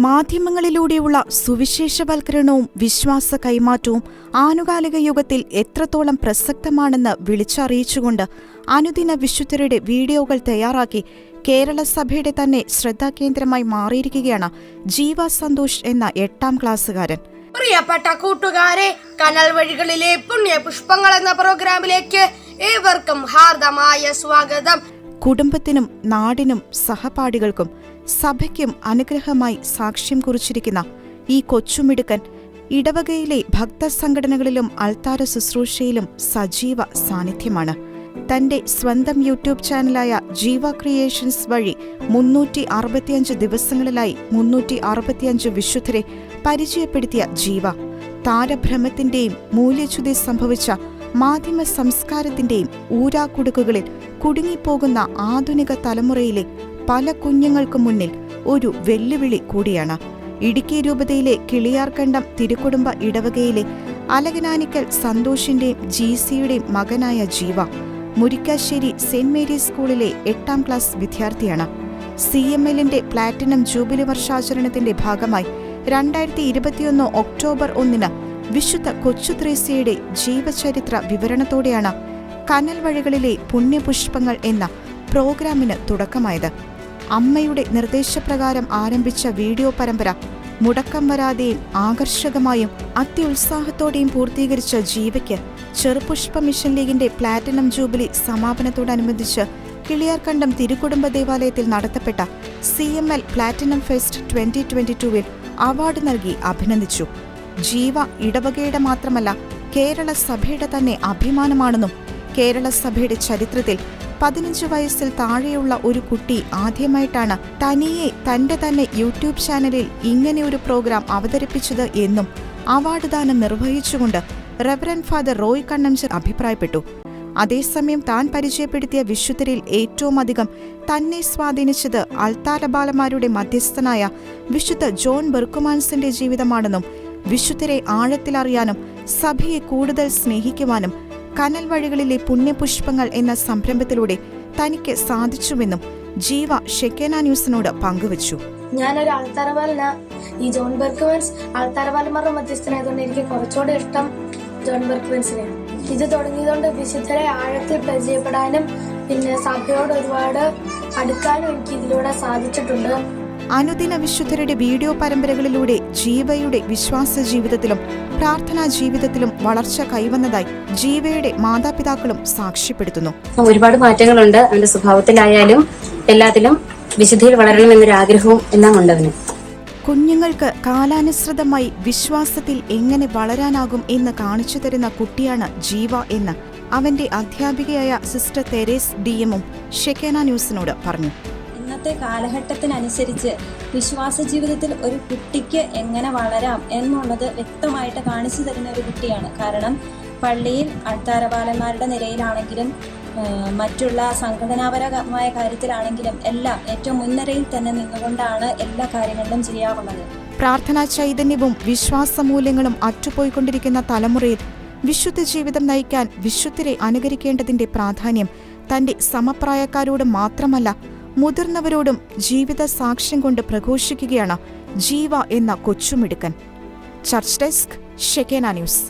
മാധ്യമങ്ങളിലൂടെയുള്ള സുവിശേഷവൽക്കരണവും വിശ്വാസ കൈമാറ്റവും ആനുകാലിക യുഗത്തിൽ എത്രത്തോളം പ്രസക്തമാണെന്ന് വിളിച്ചറിയിച്ചുകൊണ്ട് അനുദിന വിശുദ്ധരുടെ വീഡിയോകൾ തയ്യാറാക്കി കേരള സഭയുടെ തന്നെ ശ്രദ്ധാകേന്ദ്രമായി മാറിയിരിക്കുകയാണ് ജീവ സന്തോഷ് എന്ന 8ാം ക്ലാസ്സുകാരൻ. പ്രിയപ്പെട്ട കൂട്ടുകാരെ, കനൽ വഴികളിലെ പുണ്യപുഷ്പങ്ങൾ എന്ന പ്രോഗ്രാമിലേക്ക് ഏവർക്കും ഹാർദമായ സ്വാഗതം. കുടുംബത്തിനും നാടിനും സഹപാഠികൾക്കും സഭയ്ക്കും അനുഗ്രഹമായി സാക്ഷ്യം കുറിച്ചിരിക്കുന്ന ഈ കൊച്ചുമിടുക്കൻ ഇടവകയിലെ ഭക്തസംഘടനകളിലും അൾത്താര ശുശ്രൂഷയിലും സജീവ സാന്നിധ്യമാണ്. തന്റെ സ്വന്തം യൂട്യൂബ് ചാനലായ ജീവ ക്രിയേഷൻസ് വഴി 365 ദിവസങ്ങളിലായി 365 വിശുദ്ധരെ പരിചയപ്പെടുത്തിയ ജീവ, താരഭ്രമത്തിന്റെയും മൂല്യച്യുതി സംഭവിച്ച മാധ്യമ സംസ്കാരത്തിന്റെയും ഊരാക്കുടുക്കുകളിൽ കുടുങ്ങിപ്പോകുന്ന ആധുനിക തലമുറയിലെ പല കുഞ്ഞുങ്ങൾക്കു മുന്നിൽ ഒരു വെല്ലുവിളി കൂടിയാണ്. ഇടുക്കി രൂപതയിലെ കിളിയാർകണ്ടം തിരുക്കുടുംബ ഇടവകയിലെ അലകനാനിക്കൽ സന്തോഷിന്റെയും ജിസിയുടെയും മകനായ ജീവ മുരിക്കാശ്ശേരി സെന്റ് മേരീസ് സ്കൂളിലെ 8ാം ക്ലാസ് വിദ്യാർത്ഥിയാണ്. CMLന്റെ പ്ലാറ്റിനം ജൂബിലി വർഷാചരണത്തിന്റെ ഭാഗമായി 2021 ഒക്ടോബർ 1 വിശുദ്ധ കൊച്ചുത്രേസ്യയുടെ ജീവചരിത്ര വിവരണത്തോടെയാണ് കനൽ വഴികളിലെ പുണ്യപുഷ്പങ്ങൾ എന്ന പ്രോഗ്രാമിന് തുടക്കമായത്. അമ്മയുടെ നിർദ്ദേശപ്രകാരം ആരംഭിച്ച വീഡിയോ പരമ്പര മുടക്കം വരാതെയും ആകർഷകമായും അത്യുത്സാഹത്തോടെയും പൂർത്തീകരിച്ച ജീവയ്ക്ക് ചെറുപുഷ്പ മിഷൻ ലീഗിന്റെ പ്ലാറ്റിനം ജൂബിലി സമാപനത്തോടനുബന്ധിച്ച് കിളിയാർകണ്ടം തിരുക്കുടുംബ ദേവാലയത്തിൽ നടത്തപ്പെട്ട CML പ്ലാറ്റിനം ഫെസ്റ്റ് 2022 അവാർഡ് നൽകി അഭിനന്ദിച്ചു. ജീവ ഇടവകയുടെ മാത്രമല്ല കേരള സഭയുടെ തന്നെ അഭിമാനമാണെന്നും കേരള സഭയുടെ ചരിത്രത്തിൽ 15 വയസ്സിൽ താഴെയുള്ള ഒരു കുട്ടി ആദ്യമായിട്ടാണ് തനിയെ തന്റെ തന്നെ യൂട്യൂബ് ചാനലിൽ ഇങ്ങനെയൊരു പ്രോഗ്രാം അവതരിപ്പിച്ചത് എന്നും അവാർഡ് ദാനം നിർവഹിച്ചുകൊണ്ട് റെവറൻഡ് ഫാദർ റോയ് കണ്ണംചൻ അഭിപ്രായപ്പെട്ടു. അതേസമയം താൻ പരിചയപ്പെടുത്തിയ വിശുദ്ധരിൽ ഏറ്റവും അധികം തന്നെ സ്വാധീനിച്ചത് അൾത്താരബാലന്മാരുടെ മധ്യസ്ഥനായ വിശുദ്ധ ജോൺ ബെർക്കുമാൻസിന്റെ ജീവിതമാണെന്നും വിശുദ്ധരെ ആഴത്തിലറിയാനും സഭയെ കൂടുതൽ സ്നേഹിക്കുവാനും കനൽ വഴികളിലെ പുണ്യപുഷ്പങ്ങൾ എന്ന സംരംഭത്തിലൂടെ തനിക്ക് സാധിച്ചുവെന്നും ജീവ ഷെക്കേന ന്യൂസിനോട് പങ്കുവച്ചു. ഞാനൊരു ആൾത്താരബാലന. ഈ ജോൺ ബെർക്കുമാൻസ് ആൾത്താരബാലന്മാരുടെ മധ്യസ്ഥനായതുകൊണ്ട് എനിക്ക് കുറച്ചുകൂടെ ഇഷ്ടം ജോൺ ബെർക്കുമാൻസിനെ. ഇത് തുടങ്ങിയതുകൊണ്ട് വിശുദ്ധരെ ആഴത്തിൽ പരിചയപ്പെടാനും പിന്നെ സഭയോട് ഒരുപാട് അടുക്കാനും എനിക്ക് ഇതിലൂടെ സാധിച്ചിട്ടുണ്ട്. അനുദിന വിശുദ്ധരുടെ വീഡിയോ പരമ്പരകളിലൂടെ ജീവയുടെ വിശ്വാസ ജീവിതത്തിലും പ്രാർത്ഥനാ ജീവിതത്തിലും വളർച്ച കൈവന്നതായി ജീവയുടെ മാതാപിതാക്കളും സാക്ഷ്യപ്പെടുത്തുന്നു. ഒരുപാട് മാറ്റങ്ങളുണ്ട്. അവന്റെ സ്വഭാവത്തിലായാലും എല്ലാത്തിലും വിശുദ്ധിയിൽ വളരണമെന്നൊരു ആഗ്രഹവും എല്ലാം ഉണ്ട് അവന്. കുഞ്ഞുങ്ങൾക്ക് കാലാനുസൃതമായി വിശ്വാസത്തിൽ എങ്ങനെ വളരാനാകും എന്ന് കാണിച്ചു തരുന്ന കുട്ടിയാണ് ജീവ എന്ന് അവന്റെ അധ്യാപികയായ സിസ്റ്റർ തെരേസ് DM-ഉം ഷെക്കേന ന്യൂസിനോട് പറഞ്ഞു. ഇന്നത്തെ കാലഘട്ടത്തിനനുസരിച്ച് വിശ്വാസ ജീവിതത്തിൽ ഒരു കുട്ടിക്ക് എങ്ങനെ വളരാം എന്നുള്ളത് വ്യക്തമായിട്ട് കാണിച്ചു തരുന്ന ഒരു കുട്ടിയാണ്. കാരണം പള്ളിയിൽ അൾത്താരബാലന്മാരുടെ നിരയിലാണെങ്കിലും മറ്റുള്ള സംഘടനാപരമായ കാര്യത്തിലാണെങ്കിലും എല്ലാം ഏറ്റവും മുൻനിരയിൽ തന്നെ നിന്നുകൊണ്ടാണ് എല്ലാ കാര്യങ്ങളിലും ചെയ്യാറുള്ളത്. പ്രാർത്ഥനാ ചൈതന്യവും വിശ്വാസമൂല്യങ്ങളും അറ്റുപോയിക്കൊണ്ടിരിക്കുന്ന തലമുറയിൽ വിശുദ്ധ ജീവിതം നയിക്കാൻ വിശുദ്ധരെ അനുകരിക്കേണ്ടതിന്റെ പ്രാധാന്യം തന്റെ സമപ്രായക്കാരോട് മാത്രമല്ല മുതിർന്നവരോടും ജീവിത സാക്ഷ്യം കൊണ്ട് പ്രഘോഷിക്കുകയാണ് ജീവ എന്ന കൊച്ചുമിടുക്കൻ. Church desk, Shekinah news.